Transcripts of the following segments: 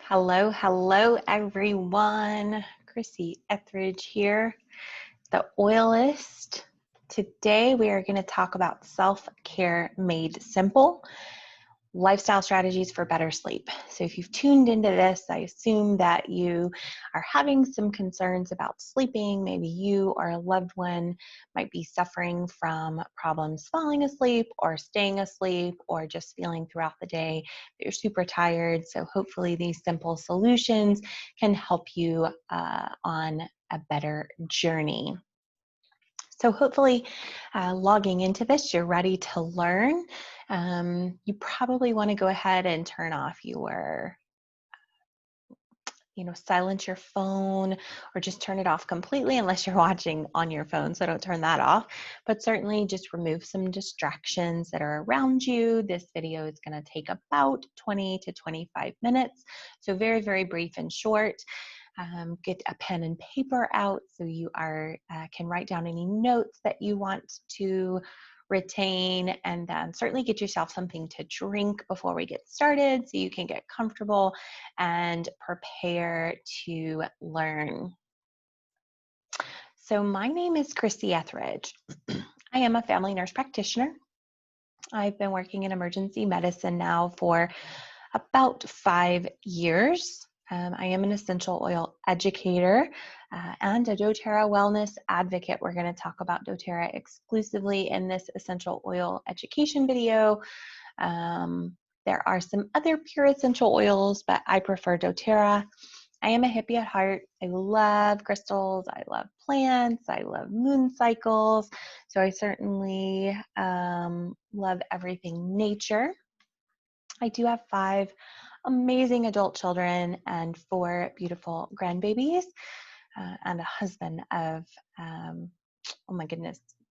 Hello, hello everyone. Chrissy Etheridge here, the Oilist. Today we are going to talk about self-care made simple, lifestyle strategies for better sleep. So if you've tuned into this, I assume that you are having some concerns about sleeping. Maybe you or a loved one might be suffering from problems falling asleep or staying asleep or just feeling throughout the day that you're super tired. So hopefully these simple solutions can help you on a better journey. So hopefully logging into this, you're ready to learn. You probably want to go ahead and turn off your, silence your phone or just turn it off completely unless you're watching on your phone. So don't turn that off, but certainly just remove some distractions that are around you. This video is going to take about 20 to 25 minutes. So very, very brief and short. Get a pen and paper out so you can write down any notes that you want to retain, and certainly get yourself something to drink before we get started so you can get comfortable and prepare to learn. So my name is Chrissy Etheridge. I am a family nurse practitioner. I've been working in emergency medicine now for about 5 years. I am an essential oil educator and a doTERRA wellness advocate. We're going to talk about doTERRA exclusively in this essential oil education video. There are some other pure essential oils, but I prefer doTERRA. I am a hippie at heart. I love crystals. I love plants. I love moon cycles. So I certainly love everything nature. I do have 5 amazing adult children and 4 beautiful grandbabies and a husband of,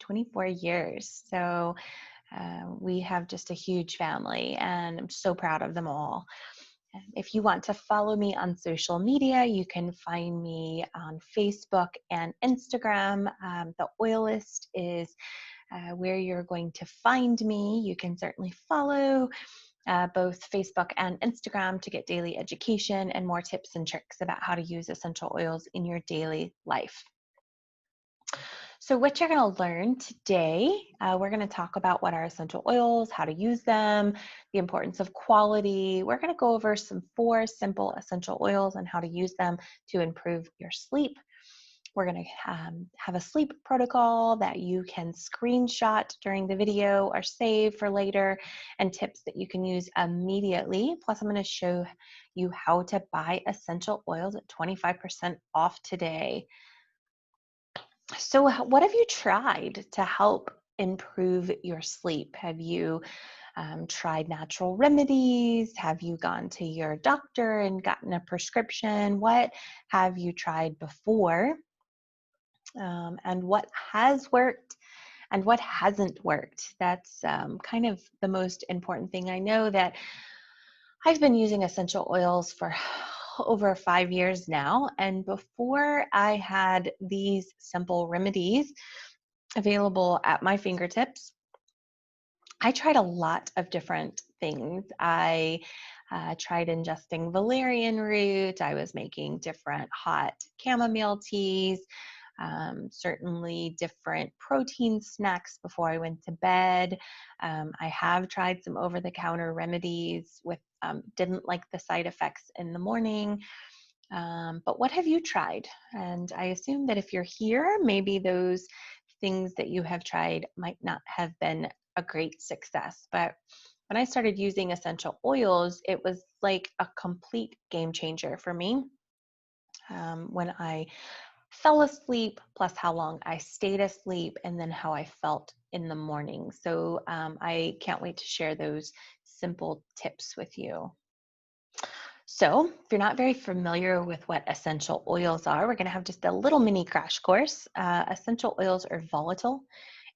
24 years. So we have just a huge family and I'm so proud of them all. If you want to follow me on social media, you can find me on Facebook and Instagram. The Oilist is where you're going to find me. You can certainly follow both Facebook and Instagram to get daily education and more tips and tricks about how to use essential oils in your daily life. So what you're going to learn today, we're going to talk about what are essential oils, how to use them, the importance of quality. We're going to go over 4 simple essential oils and how to use them to improve your sleep. We're going to have a sleep protocol that you can screenshot during the video or save for later, and tips that you can use immediately. Plus, I'm going to show you how to buy essential oils at 25% off today. So what have you tried to help improve your sleep? Have you tried natural remedies? Have you gone to your doctor and gotten a prescription? What have you tried before? And what has worked and what hasn't worked? That's kind of the most important thing. I know that I've been using essential oils for over 5 years now, and before I had these simple remedies available at my fingertips, I tried a lot of different things. I tried ingesting valerian root. I was making different hot chamomile teas, certainly different protein snacks before I went to bed. I have tried some over-the-counter remedies with, didn't like the side effects in the morning. But what have you tried? And I assume that if you're here, maybe those things that you have tried might not have been a great success. But when I started using essential oils, it was like a complete game changer for me. When I fell asleep, plus how long I stayed asleep, and then how I felt in the morning. So I can't wait to share those simple tips with you. So if you're not very familiar with what essential oils are, we're going to have just a little mini crash course. Essential oils are volatile,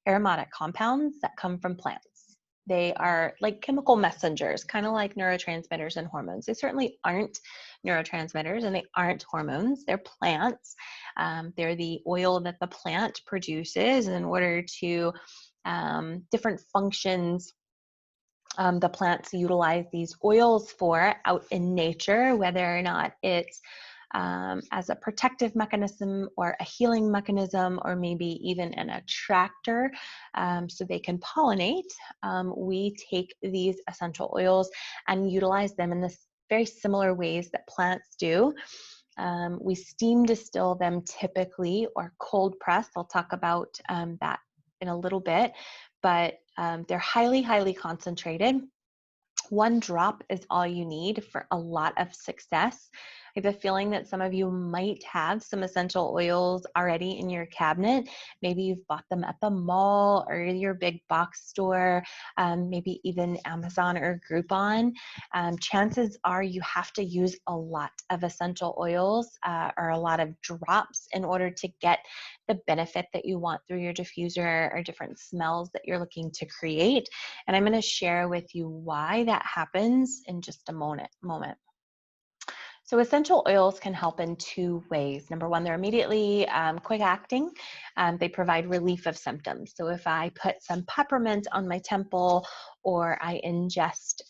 aromatic compounds that come from plants. They are like chemical messengers, kind of like neurotransmitters and hormones. They certainly aren't neurotransmitters and they aren't hormones. They're plants. They're the oil that the plant produces in order to different functions the plants utilize these oils for out in nature, whether or not it's as a protective mechanism or a healing mechanism, or maybe even an attractor, so they can pollinate. We take these essential oils and utilize them in this very similar ways that plants do. We steam distill them typically, or cold press. I'll talk about that in a little bit, but they're highly, highly concentrated. One drop is all you need for a lot of success. I have a feeling that some of you might have some essential oils already in your cabinet. Maybe you've bought them at the mall or your big box store, maybe even Amazon or Groupon. Chances are you have to use a lot of essential oils or a lot of drops in order to get the benefit that you want through your diffuser or different smells that you're looking to create. And I'm going to share with you why that happens in just a moment. So essential oils can help in two ways. Number one, they're immediately quick acting. They provide relief of symptoms. So if I put some peppermint on my temple, or I ingest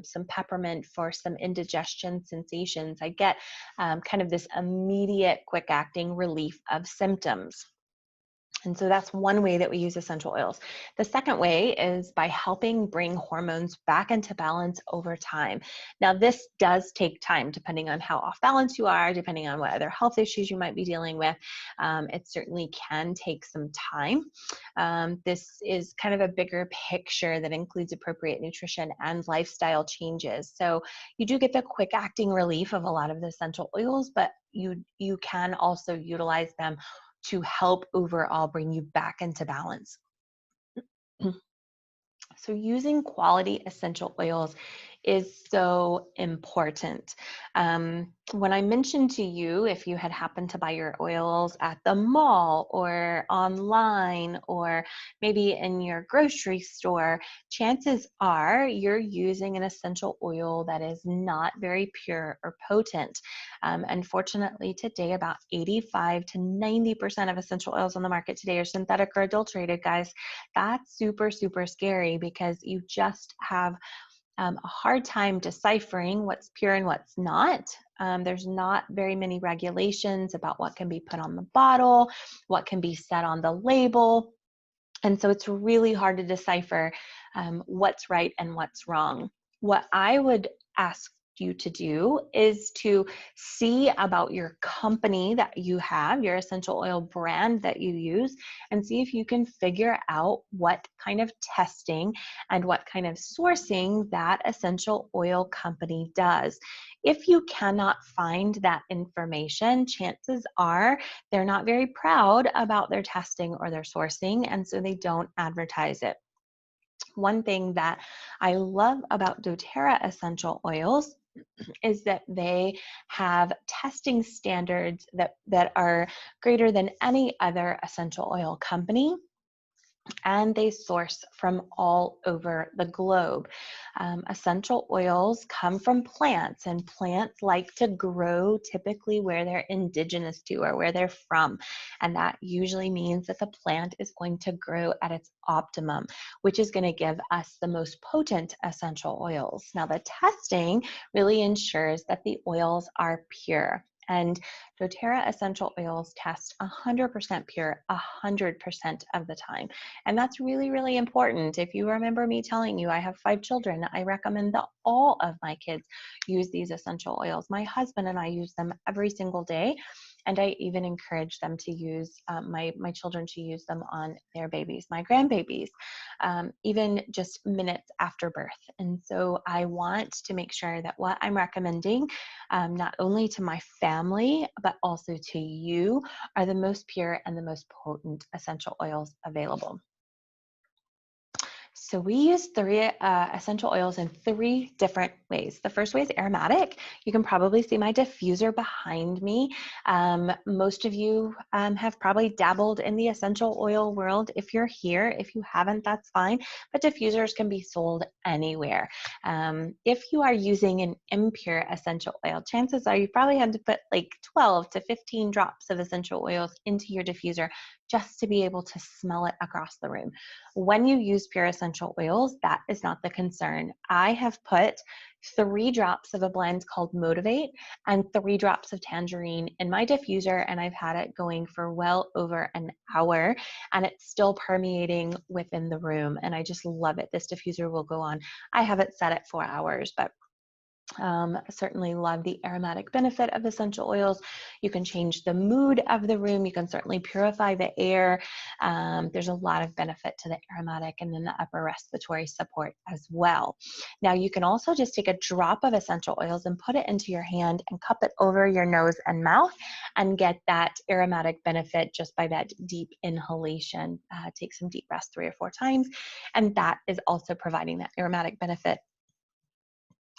some peppermint for some indigestion sensations, I get kind of this immediate quick acting relief of symptoms. And so that's one way that we use essential oils. The second way is by helping bring hormones back into balance over time. Now, this does take time, depending on how off balance you are, depending on what other health issues you might be dealing with. It certainly can take some time. This is kind of a bigger picture that includes appropriate nutrition and lifestyle changes. So you do get the quick acting relief of a lot of the essential oils, but you can also utilize them to help overall bring you back into balance. So using quality essential oils is so important. When I mentioned to you, if you had happened to buy your oils at the mall or online or maybe in your grocery store, chances are you're using an essential oil that is not very pure or potent. Unfortunately, today, about 85 to 90% of essential oils on the market today are synthetic or adulterated, guys. That's super, super scary, because you just have a hard time deciphering what's pure and what's not. There's not very many regulations about what can be put on the bottle, what can be said on the label. And so it's really hard to decipher what's right and what's wrong. What I would ask you to do is to see about your company that you have, your essential oil brand that you use, and see if you can figure out what kind of testing and what kind of sourcing that essential oil company does. If you cannot find that information, chances are they're not very proud about their testing or their sourcing, and so they don't advertise it. One thing that I love about doTERRA essential oils is that they have testing standards that are greater than any other essential oil company, and they source from all over the globe. Essential oils come from plants, and plants like to grow typically where they're indigenous to or where they're from. And that usually means that the plant is going to grow at its optimum, which is going to give us the most potent essential oils. Now, the testing really ensures that the oils are pure. And doTERRA essential oils test 100% pure 100% of the time. And that's really, really important. If you remember me telling you I have 5 children, I recommend that all of my kids use these essential oils. My husband and I use them every single day. And I even encourage them to use, my children to use them on their babies, my grandbabies, even just minutes after birth. And so I want to make sure that what I'm recommending, not only to my family, but also to you, are the most pure and the most potent essential oils available. So we use 3 essential oils in 3 different ways. The first way is aromatic. You can probably see my diffuser behind me. Most of you have probably dabbled in the essential oil world if you're here. If you haven't, that's fine. But diffusers can be sold anywhere. If you are using an impure essential oil, chances are you probably had to put like 12 to 15 drops of essential oils into your diffuser just to be able to smell it across the room. When you use pure essential oils, that is not the concern. I have put 3 drops of a blend called Motivate and 3 drops of tangerine in my diffuser, and I've had it going for well over an hour, and it's still permeating within the room, and I just love it. This diffuser will go on. I have it set at 4 hours, but certainly love the aromatic benefit of essential oils. You can change the mood of the room. You can certainly purify the air. There's a lot of benefit to the aromatic and then the upper respiratory support as well. Now, you can also just take a drop of essential oils and put it into your hand and cup it over your nose and mouth and get that aromatic benefit just by that deep inhalation. Take some deep breaths 3 or 4 times, and that is also providing that aromatic benefit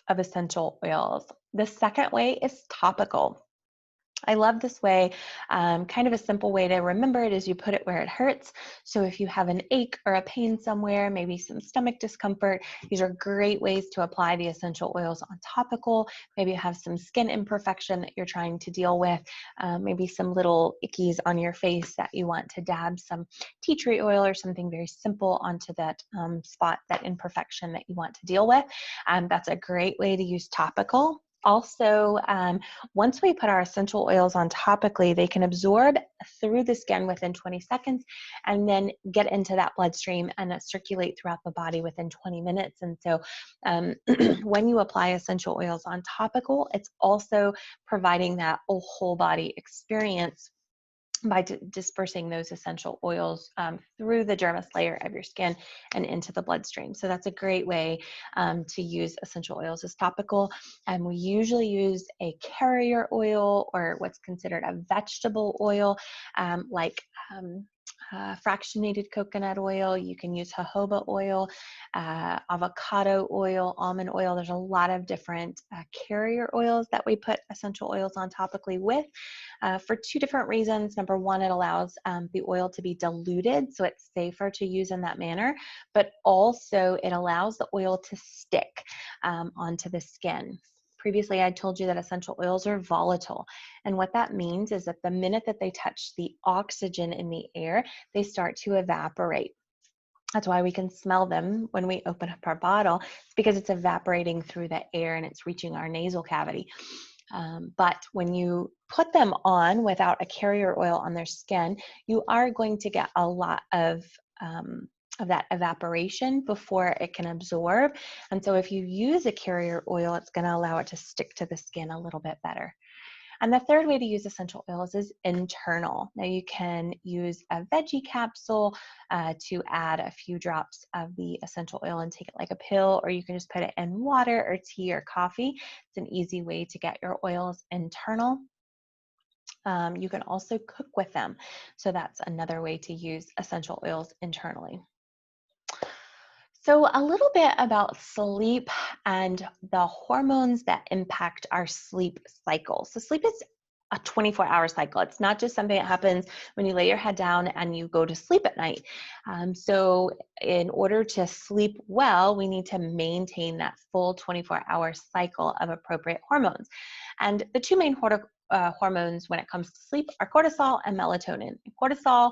of essential oils. The second way is topical. I love this way. Kind of a simple way to remember it is you put it where it hurts. So if you have an ache or a pain somewhere, maybe some stomach discomfort, these are great ways to apply the essential oils on topical. Maybe you have some skin imperfection that you're trying to deal with, maybe some little ickies on your face that you want to dab some tea tree oil or something very simple onto that spot, that imperfection that you want to deal with. That's a great way to use topical. Also, once we put our essential oils on topically, they can absorb through the skin within 20 seconds and then get into that bloodstream and circulate throughout the body within 20 minutes. And so when you apply essential oils on topical, it's also providing that whole body experience by dispersing those essential oils through the dermis layer of your skin and into the bloodstream. So that's a great way to use essential oils as topical. And we usually use a carrier oil or what's considered a vegetable oil, like fractionated coconut oil. You can use jojoba oil, avocado oil, almond oil. There's a lot of different carrier oils that we put essential oils on topically with for 2 different reasons. Number one, it allows the oil to be diluted, so it's safer to use in that manner, but also it allows the oil to stick onto the skin. Previously, I told you that essential oils are volatile. And what that means is that the minute that they touch the oxygen in the air, they start to evaporate. That's why we can smell them when we open up our bottle. It's because it's evaporating through the air and it's reaching our nasal cavity. But when you put them on without a carrier oil on their skin, you are going to get a lot of that evaporation before it can absorb. And so if you use a carrier oil, it's going to allow it to stick to the skin a little bit better. And the third way to use essential oils is internal. Now you can use a veggie capsule to add a few drops of the essential oil and take it like a pill, or you can just put it in water or tea or coffee. It's an easy way to get your oils internal. You can also cook with them. So that's another way to use essential oils internally. So a little bit about sleep and the hormones that impact our sleep cycle. So sleep is a 24-hour cycle. It's not just something that happens when you lay your head down and you go to sleep at night. So in order to sleep well, we need to maintain that full 24-hour cycle of appropriate hormones. And the 2 main hormones when it comes to sleep are cortisol and melatonin. Cortisol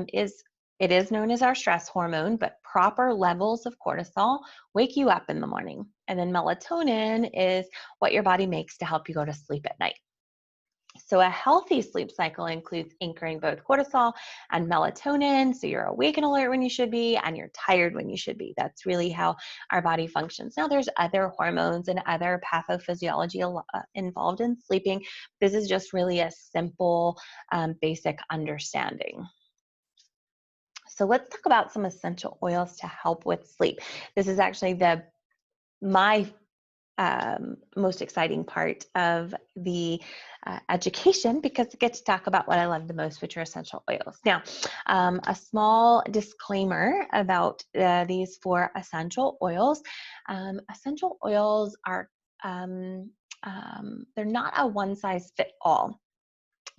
is known as our stress hormone, but proper levels of cortisol wake you up in the morning. And then melatonin is what your body makes to help you go to sleep at night. So a healthy sleep cycle includes anchoring both cortisol and melatonin. So you're awake and alert when you should be, and you're tired when you should be. That's really how our body functions. Now there's other hormones and other pathophysiology involved in sleeping. This is just really a simple, basic understanding. So let's talk about some essential oils to help with sleep. This is actually my most exciting part of the education, because I get to talk about what I love the most, which are essential oils. Now, a small disclaimer about these 4 essential oils. Essential oils are, they're not a one-size-fits-all.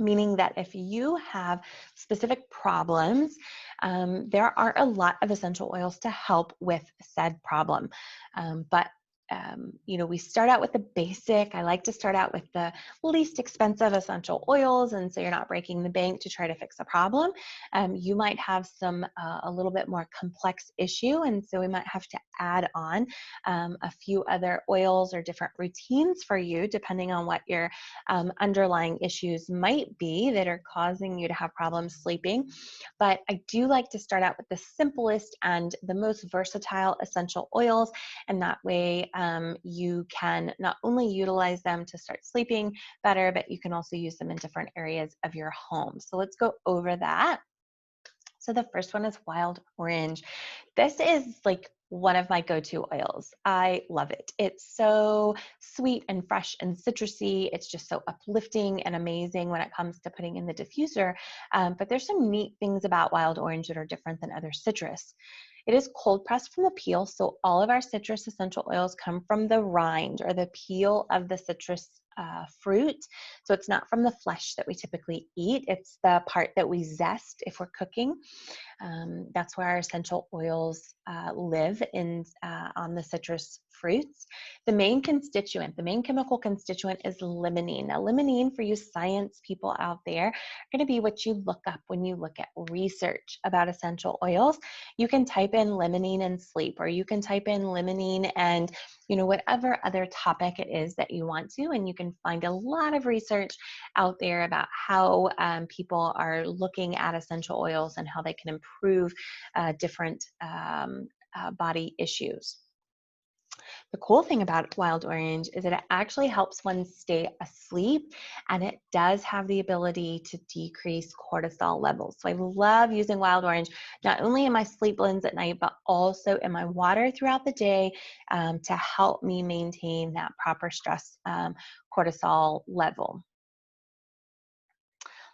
Meaning that if you have specific problems, there are a lot of essential oils to help with said problem. But we start out with the basic. I like to start out with the least expensive essential oils, and so you're not breaking the bank to try to fix a problem. You might have a little bit more complex issue, and so we might have to add on a few other oils or different routines for you, depending on what your underlying issues might be that are causing you to have problems sleeping. But I do like to start out with the simplest and the most versatile essential oils, and that way you can not only utilize them to start sleeping better, but you can also use them in different areas of your home. So let's go over that. So the first one is wild orange. This is like one of my go-to oils. I love it. It's so sweet and fresh and citrusy. It's just so uplifting and amazing when it comes to putting in the diffuser. But there's some neat things about wild orange that are different than other citrus. It is cold pressed from the peel, so all of our citrus essential oils come from the rind or the peel of the citrus fruit. So it's not from the flesh that we typically eat. It's the part that we zest if we're cooking. That's where our essential oils live on the citrus fruits. The main chemical constituent is limonene. Now, limonene, for you science people out there, are going to be what you look up when you look at research about essential oils. You can type in limonene and sleep, or you can type in limonene and whatever other topic it is that you want to, and you can find a lot of research out there about how people are looking at essential oils and how they can improve different body issues. The cool thing about wild orange is that it actually helps one stay asleep, and it does have the ability to decrease cortisol levels. So I love using wild orange, not only in my sleep blends at night, but also in my water throughout the day to help me maintain that proper stress cortisol level.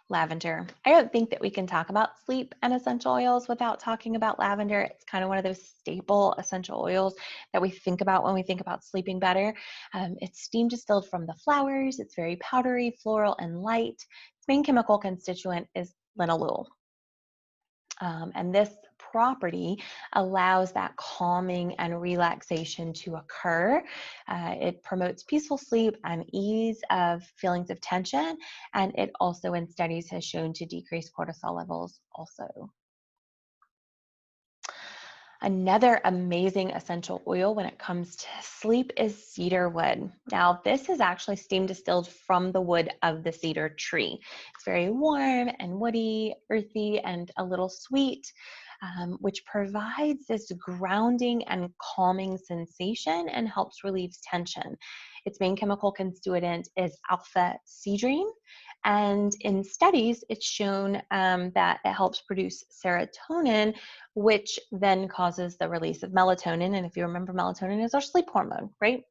Lavender. I don't think that we can talk about sleep and essential oils without talking about lavender. It's kind of one of those staple essential oils that we think about when we think about sleeping better. It's steam distilled from the flowers. It's very powdery, floral, and light. Its main chemical constituent is linalool. And this property allows that calming and relaxation to occur. It promotes peaceful sleep and ease of feelings of tension, and it also in studies has shown to decrease cortisol levels also. Another amazing essential oil when it comes to sleep is cedar wood. Now, this is actually steam distilled from the wood of the cedar tree. It's very warm and woody, earthy, and a little sweet, which provides this grounding and calming sensation and helps relieve tension. Its main chemical constituent is alpha-cedrine. And in studies, it's shown that it helps produce serotonin, which then causes the release of melatonin. And if you remember, melatonin is our sleep hormone, right?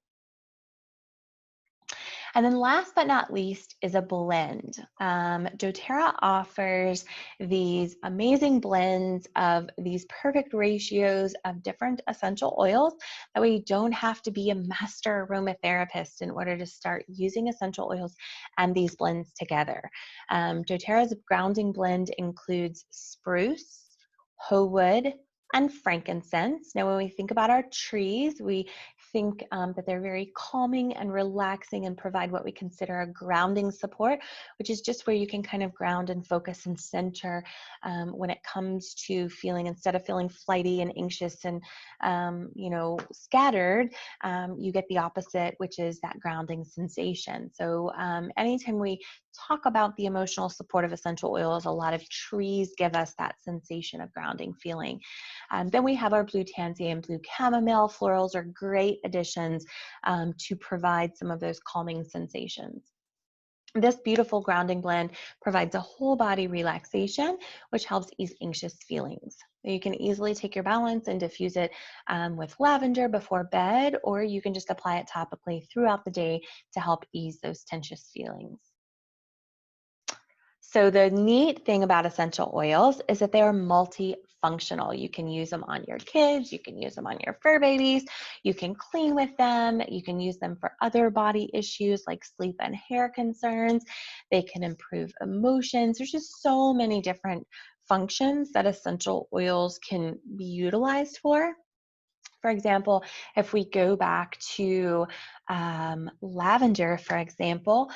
And then last but not least is a blend. doTERRA offers these amazing blends of these perfect ratios of different essential oils. That way you don't have to be a master aromatherapist in order to start using essential oils and these blends together. doTERRA's grounding blend includes spruce, hoe wood, and frankincense. Now, when we think about our trees, we think that they're very calming and relaxing and provide what we consider a grounding support, which is just where you can kind of ground and focus and center when it comes to feeling, instead of feeling flighty and anxious and, scattered, you get the opposite, which is that grounding sensation. So anytime we talk about the emotional support of essential oils, a lot of trees give us that sensation of grounding feeling. Then we have our blue tansy and blue chamomile. Florals are great additions to provide some of those calming sensations. This beautiful grounding blend provides a whole body relaxation, which helps ease anxious feelings. You can easily take your balance and diffuse it with lavender before bed, or you can just apply it topically throughout the day to help ease those tense feelings. So the neat thing about essential oils is that they are multifunctional. You can use them on your kids, you can use them on your fur babies, you can clean with them, you can use them for other body issues like sleep and hair concerns. They can improve emotions. There's just so many different functions that essential oils can be utilized for. For example, if we go back to lavender, for example,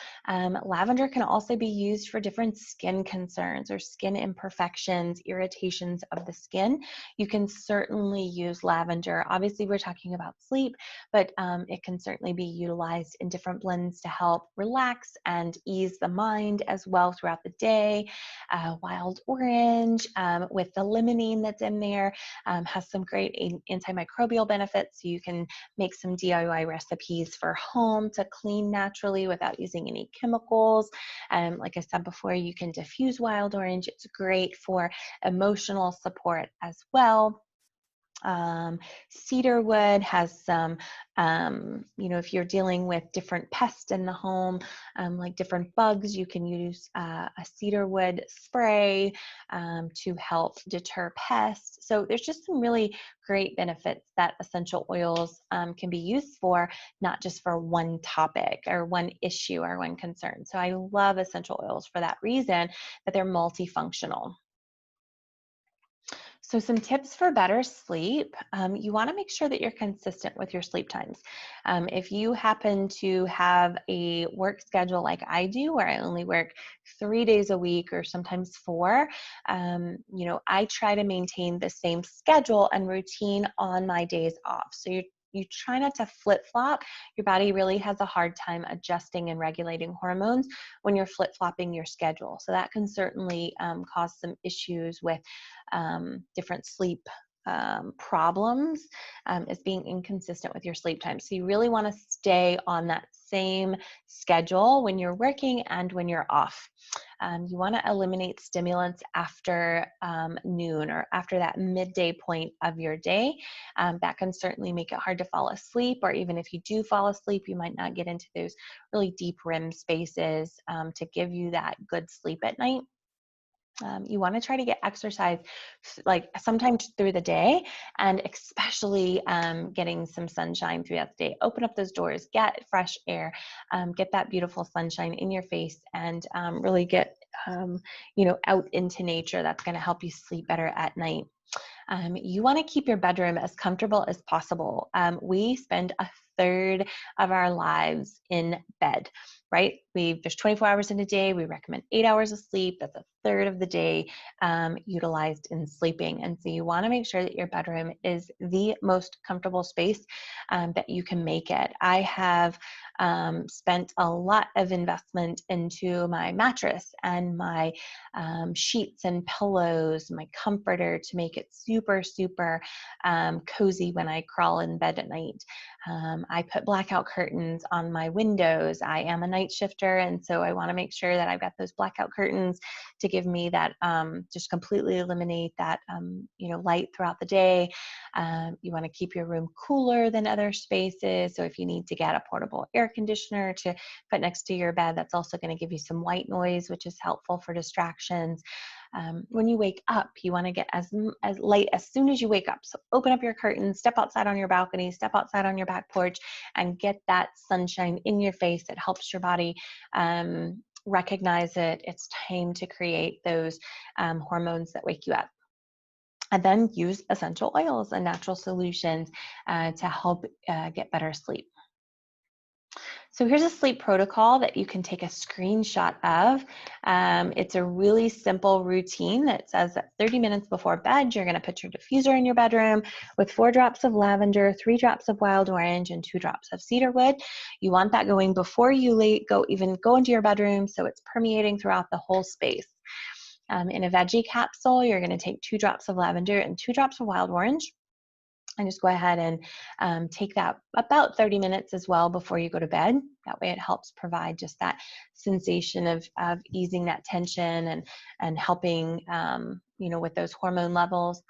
lavender can also be used for different skin concerns or skin imperfections, irritations of the skin. You can certainly use lavender. Obviously, we're talking about sleep, but it can certainly be utilized in different blends to help relax and ease the mind as well throughout the day. Wild orange with the limonene that's in there has some great antimicrobial benefits. So you can make some DIY recipes for home to clean naturally without using any chemicals. Like I said before, you can diffuse wild orange. It's great for emotional support as well. Cedar wood has some, if you're dealing with different pests in the home, like different bugs, you can use a cedar wood spray to help deter pests. So there's just some really great benefits that essential oils can be used for, not just for one topic or one issue or one concern. So I love essential oils for that reason, that they're multifunctional. So some tips for better sleep. You want to make sure that you're consistent with your sleep times. If you happen to have a work schedule like I do, where I only work 3 days a week or sometimes 4, I try to maintain the same schedule and routine on my days off. So you try not to flip-flop. Your body really has a hard time adjusting and regulating hormones when you're flip-flopping your schedule. So that can certainly cause some issues with different sleep problems, is being inconsistent with your sleep time. So you really want to stay on that same schedule when you're working and when you're off. You want to eliminate stimulants after noon or after that midday point of your day. That can certainly make it hard to fall asleep, or even if you do fall asleep, you might not get into those really deep REM spaces to give you that good sleep at night. You want to try to get exercise like sometimes through the day, and especially getting some sunshine throughout the day. Open up those doors, get fresh air, get that beautiful sunshine in your face, and really get out into nature. That's going to help you sleep better at night. You want to keep your bedroom as comfortable as possible. We spend a third of our lives in bed, right? There's 24 hours in a day. We recommend 8 hours of sleep. That's a third of the day utilized in sleeping. And so you want to make sure that your bedroom is the most comfortable space that you can make it. I have spent a lot of investment into my mattress and my sheets and pillows, my comforter, to make it super, super cozy when I crawl in bed at night. I put blackout curtains on my windows. I am a night shifter, and so I want to make sure that I've got those blackout curtains to give me that, just completely eliminate that, light throughout the day. You want to keep your room cooler than other spaces. So if you need to get a portable air conditioner to put next to your bed, that's also going to give you some white noise, which is helpful for distractions. When you wake up, you want to get as light as soon as you wake up. So open up your curtains, step outside on your balcony, step outside on your back porch, and get that sunshine in your face. It helps your body recognize it. It's time to create those hormones that wake you up. And then use essential oils and natural solutions to help get better sleep. So here's a sleep protocol that you can take a screenshot of. It's a really simple routine that says that 30 minutes before bed, you're going to put your diffuser in your bedroom with 4 drops of lavender, 3 drops of wild orange, and 2 drops of cedarwood. You want that going before you go into your bedroom, so it's permeating throughout the whole space. In a veggie capsule, you're going to take 2 drops of lavender and 2 drops of wild orange. And just go ahead and take that about 30 minutes as well before you go to bed. That way it helps provide just that sensation of easing that tension and helping, with those hormone levels.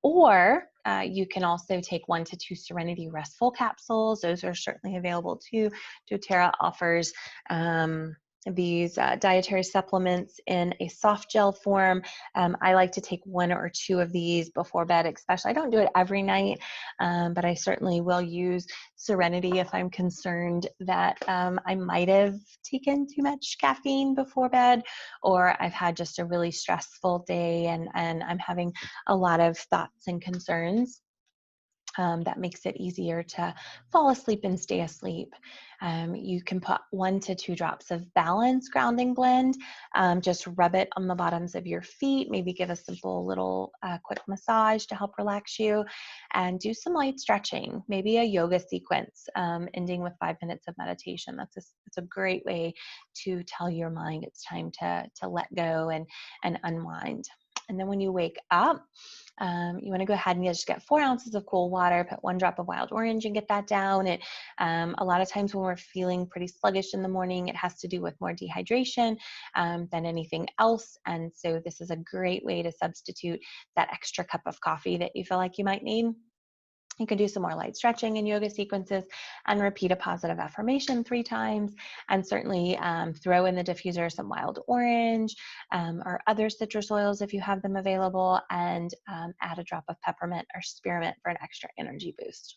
Or you can also take 1 to 2 Serenity Restful capsules. Those are certainly available too. doTERRA offers these dietary supplements in a soft gel form. I like to take 1 or 2 of these before bed, especially. I don't do it every night, but I certainly will use Serenity if I'm concerned that I might have taken too much caffeine before bed, or I've had just a really stressful day and I'm having a lot of thoughts and concerns. That makes it easier to fall asleep and stay asleep. You can put 1 to 2 drops of Balance grounding blend. Just rub it on the bottoms of your feet. Maybe give a simple little quick massage to help relax you, and do some light stretching. Maybe a yoga sequence ending with 5 minutes of meditation. That's a great way to tell your mind it's time to let go and unwind. And then when you wake up, you want to go ahead and just get 4 ounces of cool water, put 1 drop of wild orange and get that down. A lot of times when we're feeling pretty sluggish in the morning, it has to do with more dehydration than anything else. And so this is a great way to substitute that extra cup of coffee that you feel like you might need. You can do some more light stretching and yoga sequences and repeat a positive affirmation 3 times, and certainly throw in the diffuser some wild orange or other citrus oils if you have them available, and add a drop of peppermint or spearmint for an extra energy boost.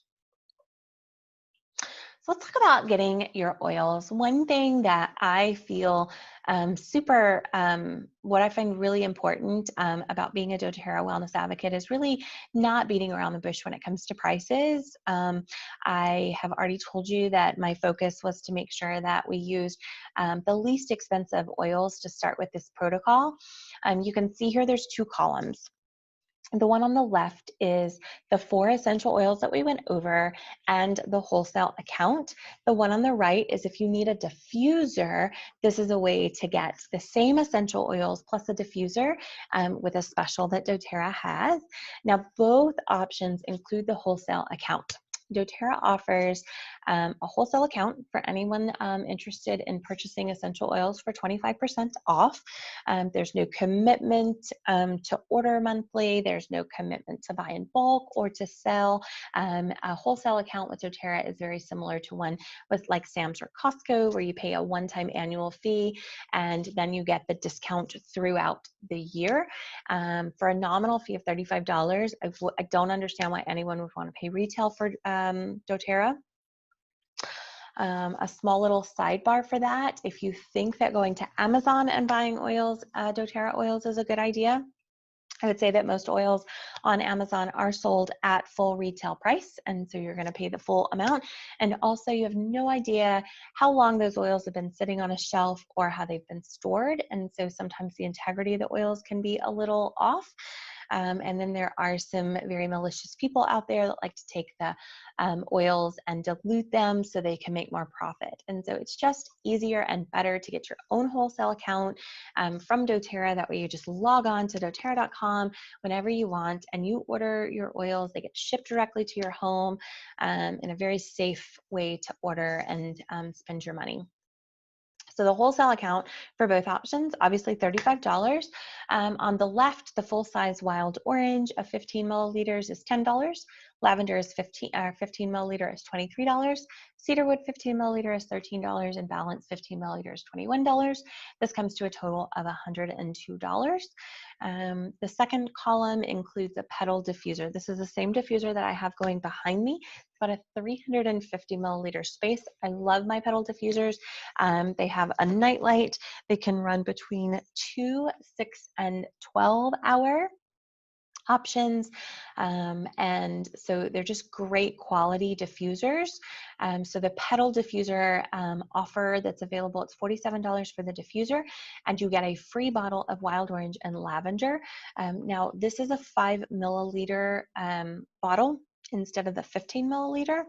So let's talk about getting your oils. One thing that I feel what I find really important about being a doTERRA wellness advocate is really not beating around the bush when it comes to prices. I have already told you that my focus was to make sure that we used the least expensive oils to start with this protocol. You can see here there's 2 columns. The one on the left is the 4 essential oils that we went over and the wholesale account. The one on the right is if you need a diffuser, this is a way to get the same essential oils plus a diffuser with a special that doTERRA has. Now, both options include the wholesale account. doTERRA offers a wholesale account for anyone interested in purchasing essential oils for 25% off. There's no commitment to order monthly. There's no commitment to buy in bulk or to sell. A wholesale account with doTERRA is very similar to one with like Sam's or Costco, where you pay a one-time annual fee and then you get the discount throughout the year. For a nominal fee of $35, I don't understand why anyone would want to pay retail for doTERRA. A small little sidebar for that: if you think that going to Amazon and buying oils, doTERRA oils, is a good idea, I would say that most oils on Amazon are sold at full retail price, and so you're going to pay the full amount. And also, you have no idea how long those oils have been sitting on a shelf or how they've been stored, and so sometimes the integrity of the oils can be a little off. And then there are some very malicious people out there that like to take the oils and dilute them so they can make more profit. And so it's just easier and better to get your own wholesale account from doTERRA. That way you just log on to doTERRA.com whenever you want and you order your oils. They get shipped directly to your home in a very safe way to order and spend your money. So the wholesale account for both options, obviously $35. On the left, the full-size wild orange of 15 milliliters is $10. Lavender is 15 milliliter is $23. Cedarwood 15 milliliter is $13, and Balance 15 milliliter is $21. This comes to a total of $102. The second column includes a petal diffuser. This is the same diffuser that I have going behind me, but a 350 milliliter space. I love my petal diffusers. They have a night light. They can run between 2, 6, and 12 hour options. And so they're just great quality diffusers. So the petal diffuser offer that's available, it's $47 for the diffuser, and you get a free bottle of wild orange and lavender. Now, this is a 5 milliliter bottle instead of the 15 milliliter.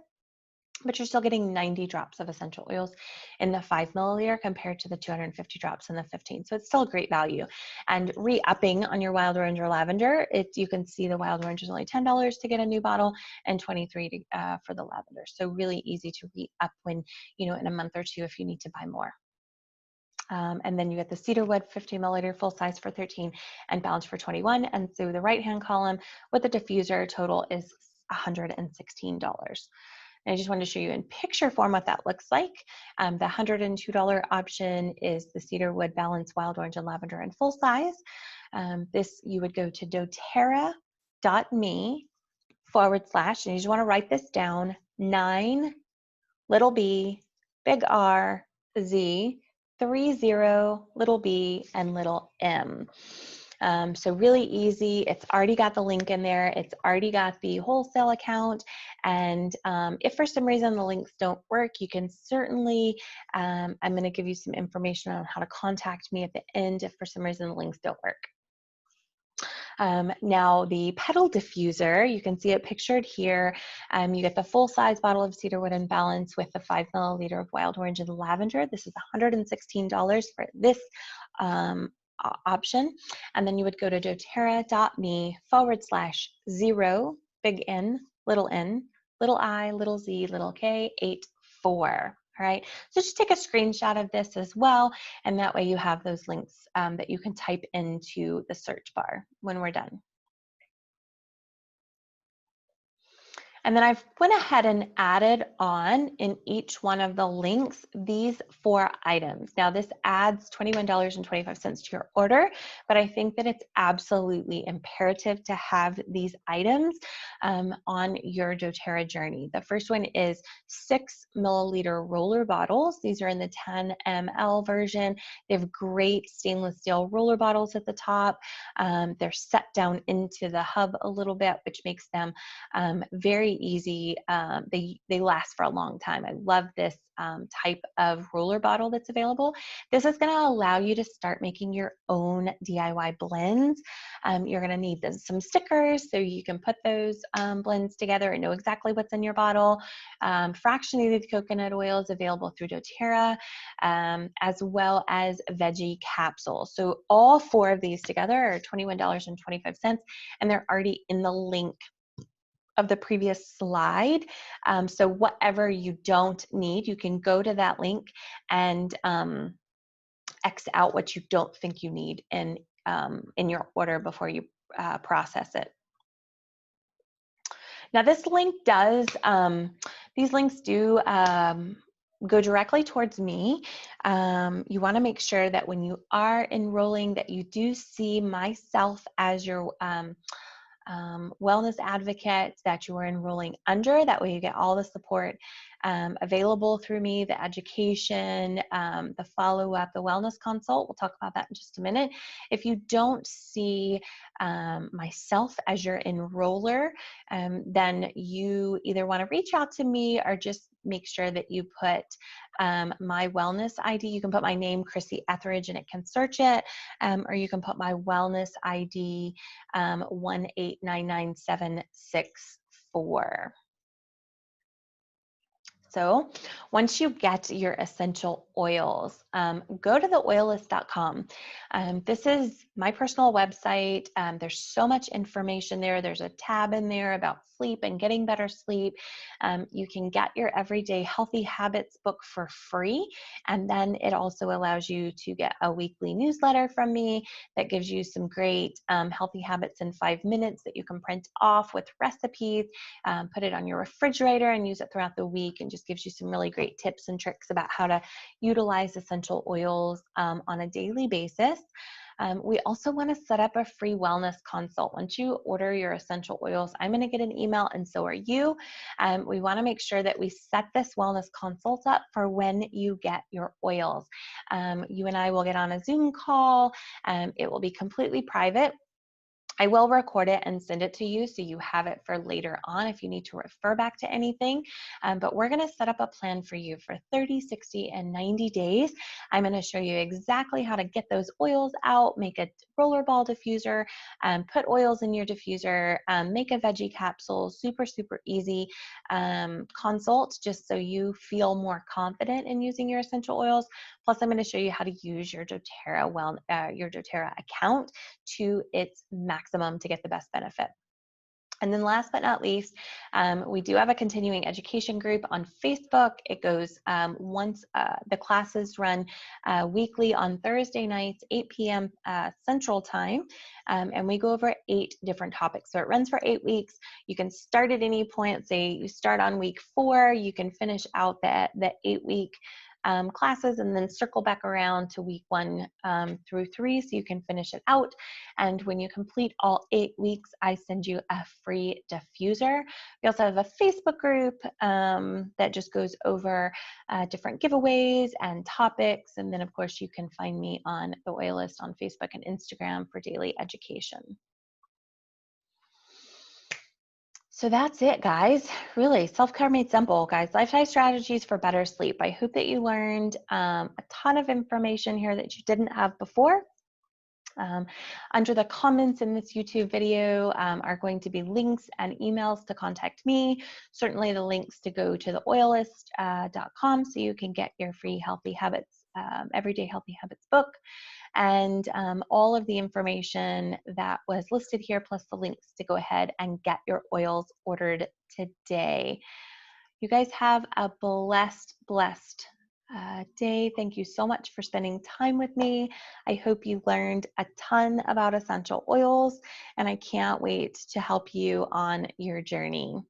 But you're still getting 90 drops of essential oils in the 5 milliliter compared to the 250 drops in the 15. So it's still a great value. And re-upping on your wild orange or lavender, you can see the wild orange is only $10 to get a new bottle and $23 for the lavender. So really easy to re-up when, in a month or two if you need to buy more. And then you get the Cedarwood 15 milliliter full size for $13 and Balance for $21. And so the right-hand column with the diffuser total is $116. And I just wanted to show you in picture form what that looks like. The $102 option is the Cedarwood Balance Wild Orange and Lavender in full size. This, you would go to doTERRA.me / and you just want to write this down, 9 little b, big R, Z, 30 little b, and little m. So really easy. It's already got the link in there. It's already got the wholesale account. And if for some reason the links don't work, you can certainly, I'm going to give you some information on how to contact me at the end if for some reason the links don't work. Now the petal diffuser, you can see it pictured here. You get the full size bottle of cedarwood and balance with the 5 milliliter of wild orange and lavender. This is $116 for this option. And then you would go to doterra.me/0, big N, little I, little Z, little K, 84. All right, so just take a screenshot of this as well, and that way you have those links that you can type into the search bar when we're done. And then I've went ahead and added on in each one of the links these 4 items. Now this adds $21.25 to your order, but I think that it's absolutely imperative to have these items on your doTERRA journey. The first one is 6 milliliter roller bottles. These are in the 10 ml version. They have great stainless steel roller bottles at the top. They're set down into the hub a little bit, which makes them very easy. They last for a long time. I love this type of roller bottle that's available. This is going to allow you to start making your own DIY blends. You're going to need some stickers so you can put those blends together and know exactly what's in your bottle. Fractionated coconut oil is available through doTERRA, as well as veggie capsules. So all 4 of these together are $21.25, and they're already in the link of the previous slide. So whatever you don't need, you can go to that link and X out what you don't think you need in your order before you process it. Now this link does, these links do go directly towards me. You want to make sure that when you are enrolling that you do see myself as your wellness advocate that you are enrolling under. That way you get all the support available through me, the education, the follow-up, the wellness consult. We'll talk about that in just a minute. If you don't see myself as your enroller, then you either want to reach out to me or just make sure that you put my wellness ID. You can put my name, Chrissy Etheridge, and it can search it, or you can put my wellness ID 1899764. So once you get your essential oils, go to theoillist.com. This is my personal website. There's so much information there. There's a tab in there about sleep and getting better sleep. You can get your everyday healthy habits book for free. And then it also allows you to get a weekly newsletter from me that gives you some great healthy habits in 5 minutes that you can print off with recipes, put it on your refrigerator and use it throughout the week, and just gives you some really great tips and tricks about how to utilize essential oils on a daily basis. We also want to set up a free wellness consult. Once you order your essential oils, I'm going to get an email, and so are you. We want to make sure that we set this wellness consult up for when you get your oils. You and I will get on a Zoom call. It will be completely private. I will record it and send it to you so you have it for later on if you need to refer back to anything. But we're going to set up a plan for you for 30, 60, and 90 days. I'm going to show you exactly how to get those oils out, make a rollerball diffuser, put oils in your diffuser, make a veggie capsule, super, super easy consult just so you feel more confident in using your essential oils. Plus, I'm going to show you how to use your doTERRA account to its maximum to get the best benefit. And then last but not least, we do have a continuing education group on Facebook. It goes once the classes run weekly on Thursday nights, 8 p.m. Central Time, and we go over 8 different topics. So it runs for 8 weeks. You can start at any point. Say you start on week 4, you can finish out the 8-week classes and then circle back around to week 1 through 3 so you can finish it out. And when you complete all 8 weeks, I send you a free diffuser. We also have a Facebook group that just goes over different giveaways and topics. And then, of course, you can find me on The Oilist on Facebook and Instagram for daily education. So that's it, guys. Really, self-care made simple, guys. Lifestyle strategies for better sleep. I hope that you learned a ton of information here that you didn't have before. Under the comments in this YouTube video are going to be links and emails to contact me. Certainly the links to go to theoilist.com so you can get your free Healthy Habits, Everyday Healthy Habits book. And all of the information that was listed here, plus the links to go ahead and get your oils ordered today. You guys have a blessed day. Thank you so much for spending time with me. I hope you learned a ton about essential oils, and I can't wait to help you on your journey.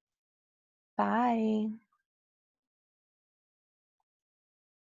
Bye.